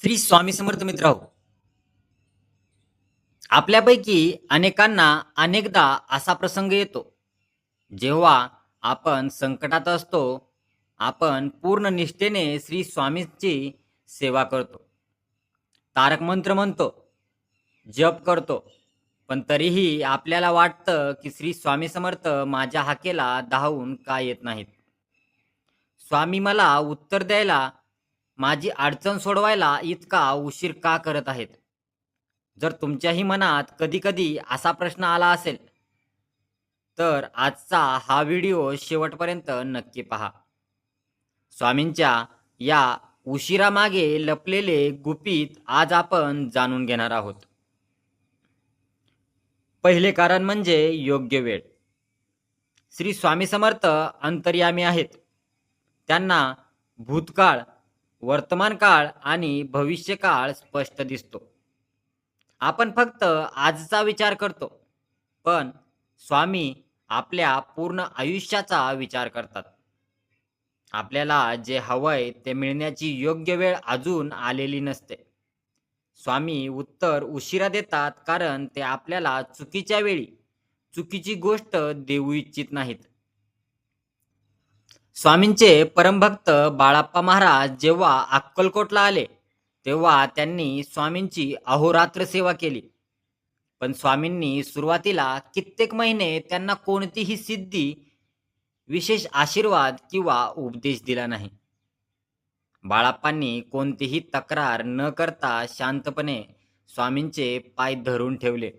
श्री स्वामी समर्थ मित्र, आपल्यापैकी अनेकांना अनेकदा असा प्रसंग येतो जेव्हा आपण संकटात असतो. आपण पूर्ण निष्ठेने श्री स्वामींची सेवा करतो, तारक मंत्र म्हणतो, जप करतो, पण तरीही आपल्याला वाटतं की श्री स्वामी समर्थ माझ्या हाकेला धावून का येत नाहीत. स्वामी मला उत्तर द्यायला, माझी अडचण सोडवायला इतका उशीर का करत आहेत. जर तुमच्याही मनात कधी-कधी असा प्रश्न आला असेल, तर आजचा हा व्हिडिओ शेवटपर्यंत नक्की पहा. स्वामींच्या या उशिरामागे लपलेले गुपित आज आपण जाणून घेणार आहोत. पहिले कारण म्हणजे योग्य वेळ. श्री स्वामी समर्थ अंतर्यामी आहेत. त्यांना भूतकाळ, वर्तमानकाळ आणि भविष्यकाळ स्पष्ट दिसतो. आपण फक्त आजचा विचार करतो, पण स्वामी आपल्या पूर्ण आयुष्याचा विचार करतात. आपल्याला जे हवंय ते मिळण्याची योग्य वेळ अजून आलेली नसते. स्वामी उत्तर उशिरा देतात कारण ते आपल्याला चुकीच्या वेळी चुकीची गोष्ट देऊ इच्छित नाहीत. स्वामींचे परमभक्त बाळाप्पा महाराज जेव्हा अक्कलकोटला आले, तेव्हा त्यांनी स्वामींची अहोरात्र सेवा केली. पण स्वामींनी सुरुवातीला कित्येक महिने त्यांना कोणतीही सिद्धी, विशेष आशीर्वाद किंवा उपदेश दिला नाही. बाळाप्पांनी कोणतीही तक्रार न करता शांतपणे स्वामींचे पाय धरून ठेवले.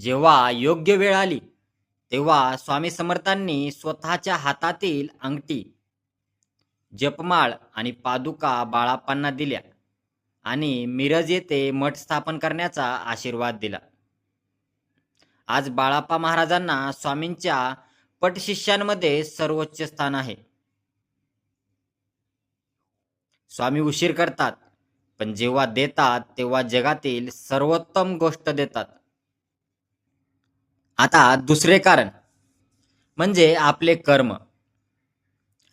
जेव्हा योग्य वेळ आली, तेव्हा स्वामी समर्थांनी स्वतःच्या हातातील अंगठी, जपमाळ आणि पादुका बाळाप्पांना दिल्या आणि मिरज येथे मठ स्थापन करण्याचा आशीर्वाद दिला. आज बाळाप्पा महाराजांना स्वामींच्या पटशिष्यांमध्ये सर्वोच्च स्थान आहे. स्वामी उशीर करतात, पण जेव्हा देतात तेव्हा जगातील सर्वोत्तम गोष्ट देतात. आता दुसरे कारण म्हणजे आपले कर्म.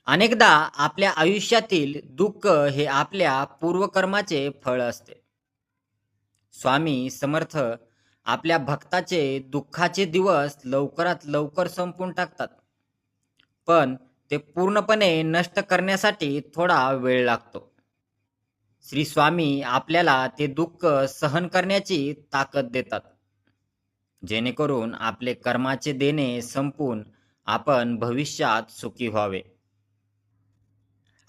अनेकदा आपल्या आयुष्यातील दुःख हे आपल्या पूर्वकर्माचे फळ असते. स्वामी समर्थ आपल्या भक्ताचे दुःखाचे दिवस लवकरात लवकर संपून टाकतात, पण ते पूर्णपणे नष्ट करण्यासाठी थोडा वेळ लागतो. श्री स्वामी आपल्याला ते दुःख सहन करण्याची ताकद देतात, जेणेकरून आपले कर्माचे देणे संपून आपण भविष्यात सुखी व्हावे.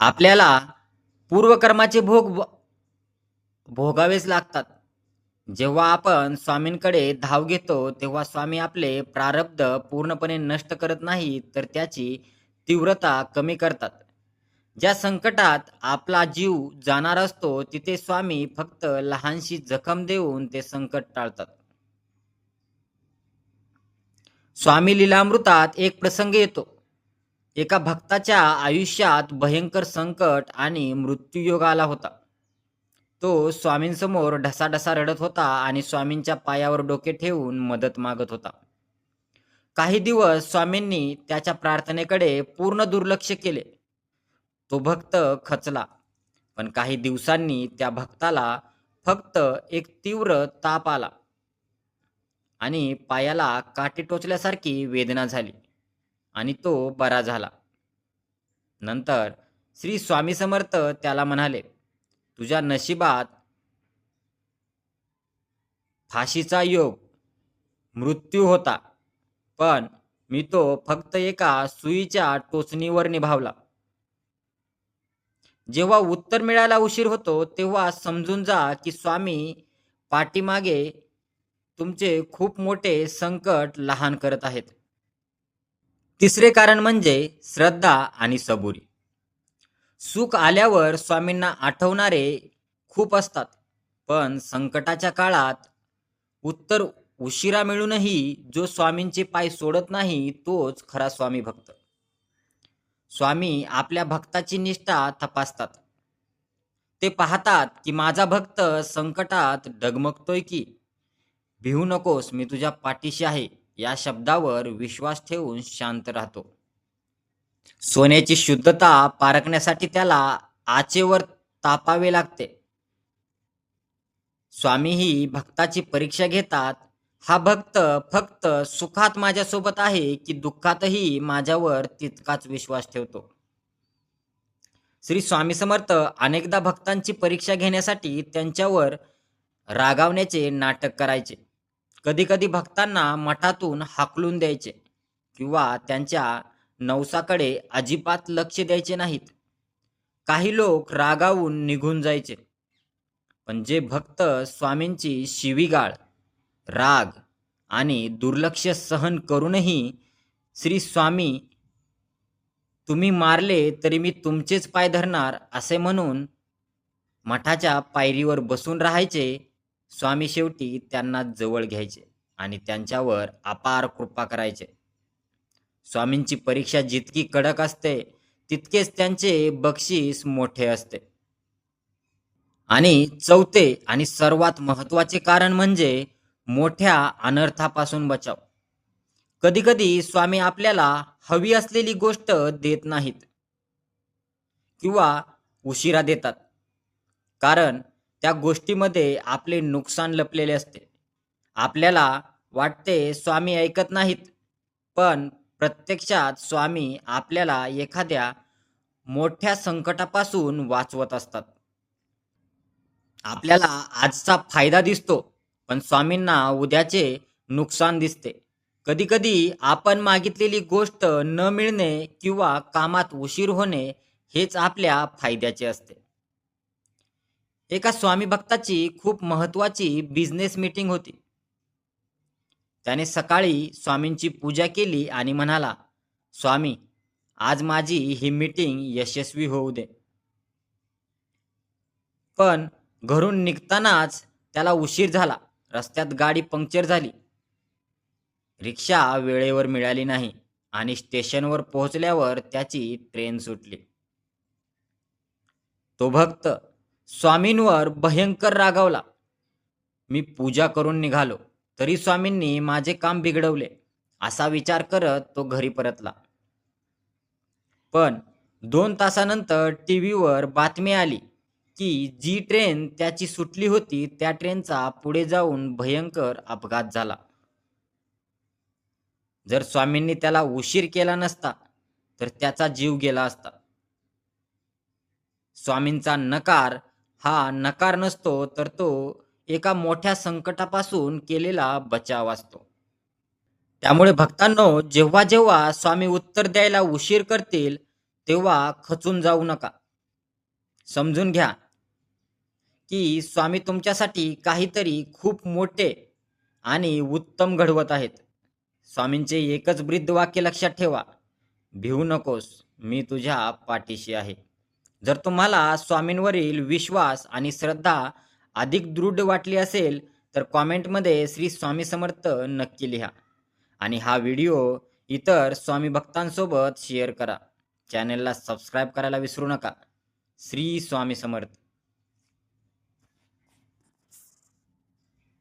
आपल्याला पूर्वकर्माचे भोगावेच लागतात. जेव्हा आपण स्वामींकडे धाव घेतो, तेव्हा स्वामी आपले प्रारब्ध पूर्णपणे नष्ट करत नाही, तर त्याची तीव्रता कमी करतात. ज्या संकटात आपला जीव जाणार असतो, तिथे स्वामी फक्त लहानशी जखम देऊन ते संकट टाळतात. स्वामी लीलामृतात एक प्रसंग येतो. एका भक्ताच्या आयुष्यात भयंकर संकट आणि मृत्यूयोग आला होता. तो स्वामींसमोर ढसाढसा रडत होता आणि स्वामींच्या पायावर डोके ठेवून मदत मागत होता. काही दिवस स्वामींनी त्याच्या प्रार्थनेकडे पूर्ण दुर्लक्ष केले. तो भक्त खचला, पण काही दिवसांनी त्या भक्ताला फक्त एक तीव्र ताप आला आणि पायाला काटे टोचल्यासारखी वेदना झाली आणि तो बरा झाला. नंतर श्री स्वामी समर्थ त्याला म्हणाले, तुझ्या नशिबात फाशीचा योग, मृत्यू होता, पण मी तो फक्त एका सुईच्या टोचणीवर निभावला. जेव्हा उत्तर मिळायला उशीर होतो, तेव्हा समजून जा की स्वामी पाठीमागे तुमचे खूप मोठे संकट लहान करत आहेत. तिसरे कारण म्हणजे श्रद्धा आणि सबुरी. सुख आल्यावर स्वामींना आठवणारे खूप असतात, पण संकटाच्या काळात उत्तर उशिरा मिळूनही जो स्वामींचे पाय सोडत नाही, तोच खरा स्वामी भक्त. स्वामी आपल्या भक्ताची निष्ठा तपासतात. ते पाहतात की माझा भक्त संकटात डगमगतोय की. भिवू नकोस, मी तुझ्या पाठीशी आहे, या शब्दावर विश्वास ठेवून शांत राहतो. सोन्याची शुद्धता पारखण्यासाठी त्याला आचेवर तापावे लागते, स्वामीही भक्ताची परीक्षा घेतात. हा भक्त फक्त सुखात माझ्यासोबत आहे की दुःखातही माझ्यावर तितकाच विश्वास ठेवतो. श्री स्वामी समर्थ अनेकदा भक्तांची परीक्षा घेण्यासाठी त्यांच्यावर रागावण्याचे नाटक करायचे. कधी-कधी भक्तांना मठातून हाकलून द्यायचे किंवा त्यांच्या नवसाकडे अजिबात लक्ष द्यायचे नाहीत. काही लोक रागावून निघून जायचे. पण जे भक्त स्वामींची शिवीगाळ, राग आणि दुर्लक्ष सहन करूनही श्री स्वामी तुम्ही मारले तरी मी तुमचेच पाय धरणार असे म्हणून मठाच्या पायरीवर बसून राहायचे, स्वामी शेवटी त्यांना जवळ घ्यायचे आणि त्यांच्यावर अपार कृपा करायचे. स्वामींची परीक्षा जितकी कडक असते तितकेच त्यांचे बक्षीस मोठे असते. आणि चौथे आणि सर्वात महत्त्वाचे कारण म्हणजे मोठ्या अनर्थापासून बचाव. कधी-कधी स्वामी आपल्याला हवी असलेली गोष्ट देत नाहीत किंवा उशिरा देतात. कारण त्या गोष्टीमध्ये आपले नुकसान लपलेले असते. आपल्याला वाटते स्वामी ऐकत नाहीत, पण प्रत्यक्षात स्वामी आपल्याला एखाद्या मोठ्या संकटापासून वाचवत असतात. आपल्याला आजचा फायदा दिसतो, पण स्वामींना उद्याचे नुकसान दिसते. कधी-कधी आपण मागितलेली गोष्ट न मिळणे किंवा कामात उशीर होणे हेच आपल्या फायद्याचे असते. एका स्वामी भक्ताची खूप महत्वाची बिझनेस मीटिंग होती. त्याने सकाळी स्वामींची पूजा केली आणि म्हणाला, स्वामी, आज माझी ही मीटिंग यशस्वी होऊ दे. पण घरून निघतानाच त्याला उशीर झाला. रस्त्यात गाडी पंक्चर झाली. रिक्षा वेळेवर मिळाली नाही आणि स्टेशनवर पोहोचल्यावर त्याची ट्रेन सुटली. तो भक्त स्वामींवर भयंकर रागावला. मी पूजा करून निघालो, तरी स्वामींनी माझे काम बिघडवले, असा विचार करत तो घरी परतला. पण 2 तासानंतर टीव्हीवर बातमी आली की जी ट्रेन त्याची सुटली होती त्या ट्रेनचा पुढे जाऊन भयंकर अपघात झाला. जर स्वामींनी त्याला उशीर केला नसता तर त्याचा जीव गेला असता. स्वामींचा नकार हा नकार नसतो, तर तो एका मोठ्या संकटापासून केलेला बचाव असतो. त्यामुळे भक्तांनो, जेव्हा जेव्हा स्वामी उत्तर द्यायला उशीर करतील तेव्हा खचून जाऊ नका. समजून घ्या की स्वामी तुमच्यासाठी काहीतरी खूप मोठे आणि उत्तम घडवत आहेत. स्वामींचे एकच ब्रीद वाक्य लक्षात ठेवा, भिवू नकोस, मी तुझ्या पाठीशी आहे. जर तुम्हाला स्वामींवरील विश्वास आणि श्रद्धा अधिक दृढ वाटली असेल तर कॉमेंटमध्ये श्री स्वामी समर्थ नक्की लिहा आणि हा व्हिडिओ इतर स्वामी भक्तांसोबत शेअर करा. चॅनेलला सबस्क्राईब करायला विसरू नका. श्री स्वामी समर्थ.